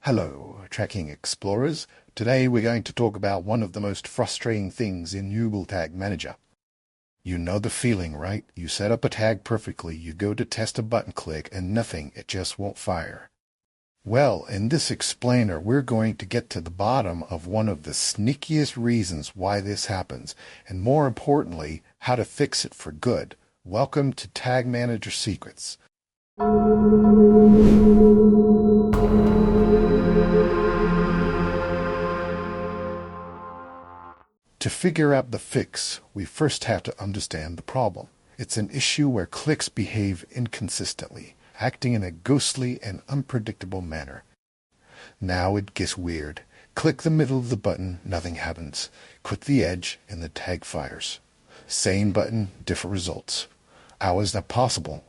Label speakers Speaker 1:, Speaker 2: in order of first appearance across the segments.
Speaker 1: Hello, Tracking Explorers. Today we're going to talk about one of the most frustrating things in Google Tag Manager. You know the feeling, right? You set up a tag perfectly, you go to test a button click, and nothing, it just won't fire. Well, in this explainer, we're going to get to the bottom of one of the sneakiest reasons why this happens, and more importantly, how to fix it for good. Welcome to Tag Manager Secrets. To figure out the fix, we first have to understand the problem. It's an issue where clicks behave inconsistently, acting in a ghostly and unpredictable manner. Now it gets weird. Click the middle of the button, nothing happens. Click the edge, and the tag fires. Same button, different results. How is that possible?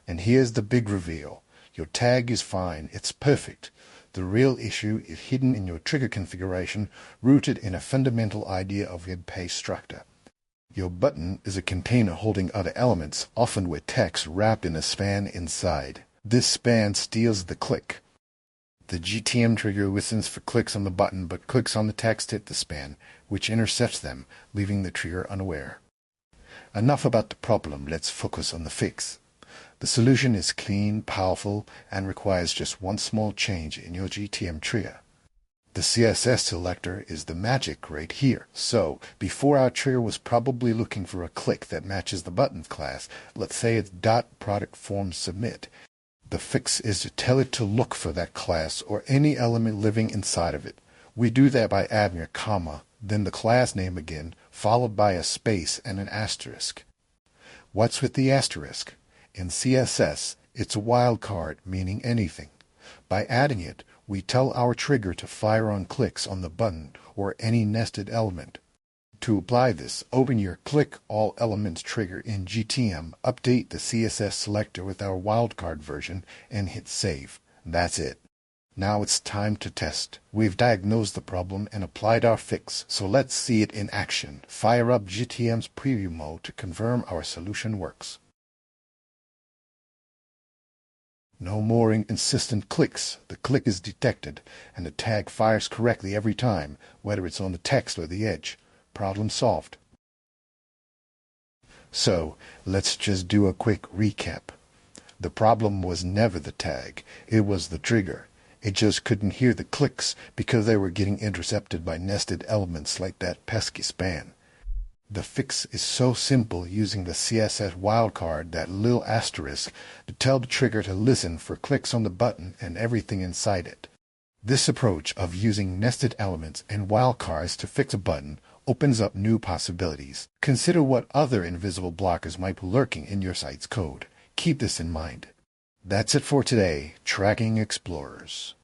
Speaker 1: And here's the big reveal. Your tag is fine, it's perfect. The real issue is hidden in your trigger configuration, rooted in a fundamental idea of web page structure. Your button is a container holding other elements, often with text wrapped in a span inside. This span steals the click. The GTM trigger listens for clicks on the button, but clicks on the text hit the span, which intercepts them, leaving the trigger unaware. Enough about the problem, let's focus on the fix. The solution is clean, powerful, and requires just one small change in your GTM trigger. The CSS selector is the magic right here. So, before our trigger was probably looking for a click that matches the button's class, let's say it's .productFormSubmit. The fix is to tell it to look for that class or any element living inside of it. We do that by adding a comma, then the class name again, followed by a space and an asterisk. What's with the asterisk? In CSS, it's a wildcard, meaning anything. By adding it, we tell our trigger to fire on clicks on the button or any nested element. To apply this, open your Click All Elements trigger in GTM, update the CSS selector with our wildcard version, and hit Save. That's it. Now it's time to test. We've diagnosed the problem and applied our fix, so let's see it in action. Fire up GTM's preview mode to confirm our solution works. No more inconsistent clicks. The click is detected, and the tag fires correctly every time, whether it's on the text or the edge. Problem solved. So, let's just do a quick recap. The problem was never the tag, it was the trigger. It just couldn't hear the clicks because they were getting intercepted by nested elements like that pesky span. The fix is so simple, using the CSS wildcard, that little asterisk, to tell the trigger to listen for clicks on the button and everything inside it. This approach of using nested elements and wildcards to fix a button opens up new possibilities. Consider what other invisible blockers might be lurking in your site's code. Keep this in mind. That's it for today, Tracking Explorers.